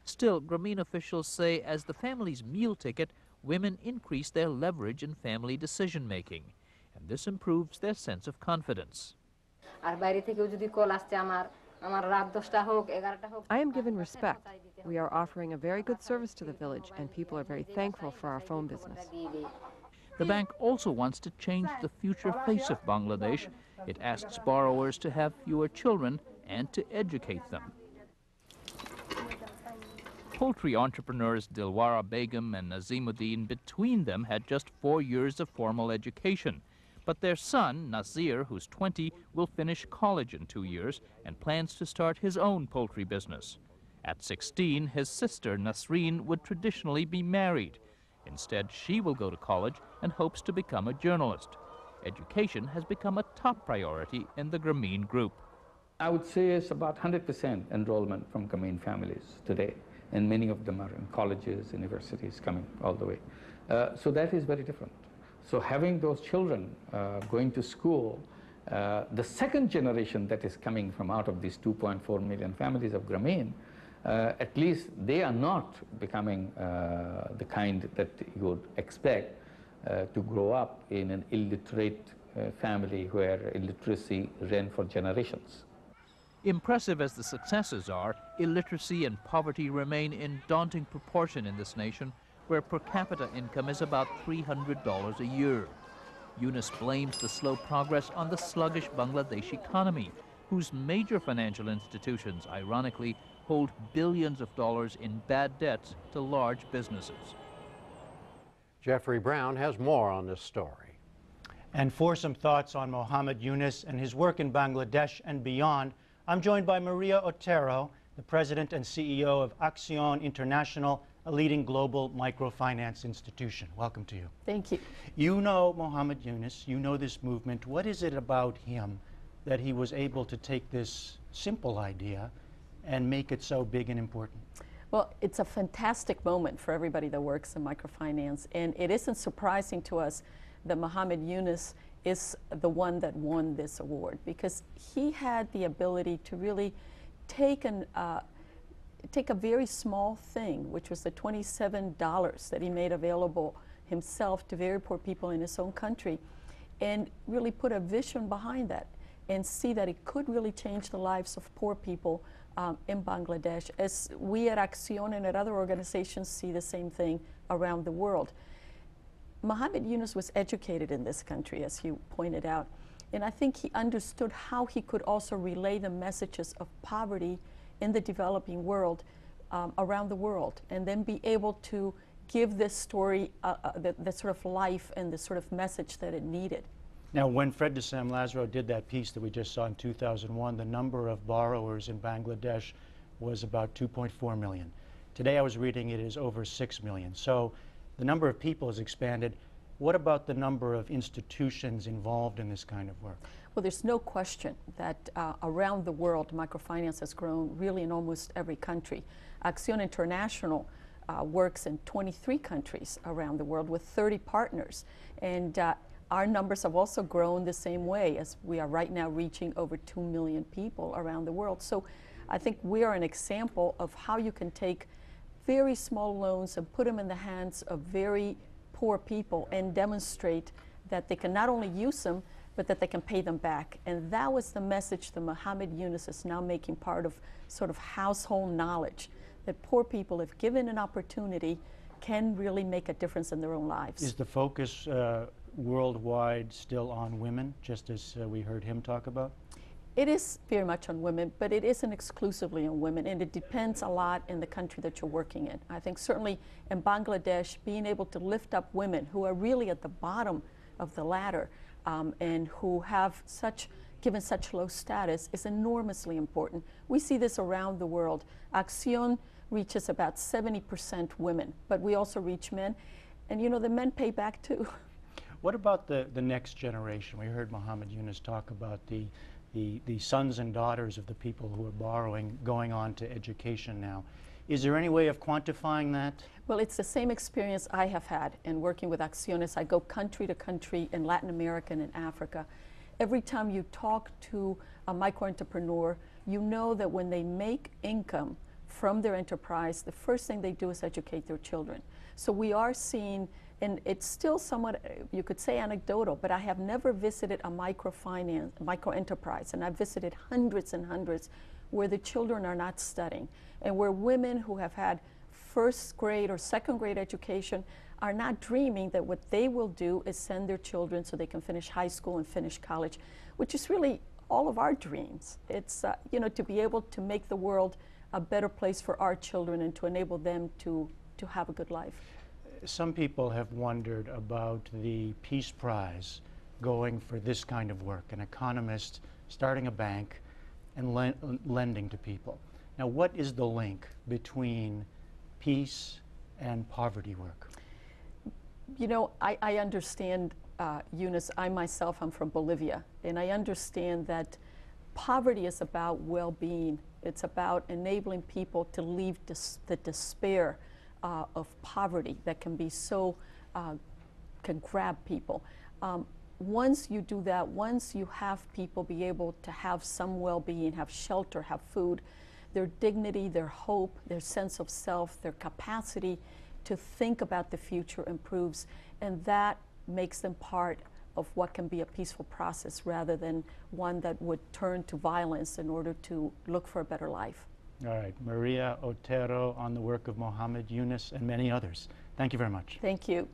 Still, Grameen officials say as the family's meal ticket, women increase their leverage in family decision-making, and this improves their sense of confidence. I am given respect. We are offering a very good service to the village, and people are very thankful for our phone business. The bank also wants to change the future face of Bangladesh. It asks borrowers to have fewer children and to educate them. Poultry entrepreneurs Dilwara Begum and Nazimuddin, between them, had just 4 years of formal education. But their son, Nazir, who's 20, will finish college in 2 years and plans to start his own poultry business. At 16, his sister, Nasreen, would traditionally be married. Instead, she will go to college and hopes to become a journalist. Education has become a top priority in the Grameen group. I would say it's about 100% enrollment from Grameen families today, and many of them are in colleges, universities, coming all the way. So that is very different. So having those children going to school, the second generation that is coming from out of these 2.4 million families of Grameen, at least they are not becoming the kind that you would expect to grow up in an illiterate family where illiteracy ran for generations. Impressive as the successes are, illiteracy and poverty remain in daunting proportion in this nation, where per capita income is about $300 a year. Yunus blames the slow progress on the sluggish Bangladesh economy, whose major financial institutions, ironically, hold billions of dollars in bad debts to large businesses. Jeffrey Brown has more on this story. And for some thoughts on Muhammad Yunus and his work in Bangladesh and beyond, I'm joined by Maria Otero, the president and CEO of Accion International, a leading global microfinance institution. Welcome to you. Thank you. You know Muhammad Yunus, you know this movement. What is it about him that he was able to take this simple idea and make it so big and important? Well, it's a fantastic moment for everybody that works in microfinance, and it isn't surprising to us that Muhammad Yunus is the one that won this award, because he had the ability to really take a very small thing, which was the $27 that he made available himself to very poor people in his own country, and really put a vision behind that and see that it could really change the lives of poor people in Bangladesh, as we at Accion and at other organizations see the same thing around the world. Muhammad Yunus was educated in this country, as you pointed out, and I think he understood how he could also relay the messages of poverty in the developing world around the world, and then be able to give this story the sort of life and the sort of message that it needed. Now, when Fred de Sam Lazaro did that piece that we just saw in 2001, the number of borrowers in Bangladesh was about 2.4 million. Today I was reading it is over 6 million. So the number of people has expanded. What about the number of institutions involved in this kind of work? Well, there's no question that around the world, microfinance has grown really in almost every country. Accion International works in 23 countries around the world with 30 partners. And our numbers have also grown the same way, as we are right now reaching over 2 million people around the world. So I think we are an example of how you can take very small loans and put them in the hands of very poor people and demonstrate that they can not only use them, but that they can pay them back. And that was the message that Muhammad Yunus is now making part of sort of household knowledge, that poor people, if given an opportunity, can really make a difference in their own lives. Is the focus worldwide still on women, just as we heard him talk about? It is very much on women, but it isn't exclusively on women, and it depends a lot in the country that you're working in. I think certainly in Bangladesh, being able to lift up women who are really at the bottom of the ladder and who have given such low status is enormously important. We see this around the world. Accion reaches about 70% women, but we also reach men, and you know, the men pay back too. What about the next generation? We heard Muhammad Yunus talk about the sons and daughters of the people who are borrowing, going on to education now. Is there any way of quantifying that? Well, it's the same experience I have had in working with Accion as I go country to country in Latin America and in Africa. Every time you talk to a micro-entrepreneur, you know that when they make income from their enterprise, the first thing they do is educate their children. So we are seeing, and it's still somewhat, you could say anecdotal, but I have never visited a micro enterprise, and I've visited hundreds and hundreds where the children are not studying, and where women who have had first grade or second grade education are not dreaming that what they will do is send their children so they can finish high school and finish college, which is really all of our dreams. It's, you know, to be able to make the world a better place for our children and to enable them to have a good life. Some people have wondered about the Peace Prize going for this kind of work, an economist starting a bank and lending to people. Now, what is the link between peace and poverty work? You know, I understand, Yunus, I myself am from Bolivia, and I understand that poverty is about well-being. It's about enabling people to leave the despair of poverty that can be so, can grab people. Once you do that, once you have people be able to have some well-being, have shelter, have food, their dignity, their hope, their sense of self, their capacity to think about the future improves, and that makes them part of what can be a peaceful process rather than one that would turn to violence in order to look for a better life. All right, Maria Otero on the work of Muhammad Yunus and many others. Thank you very much. Thank you.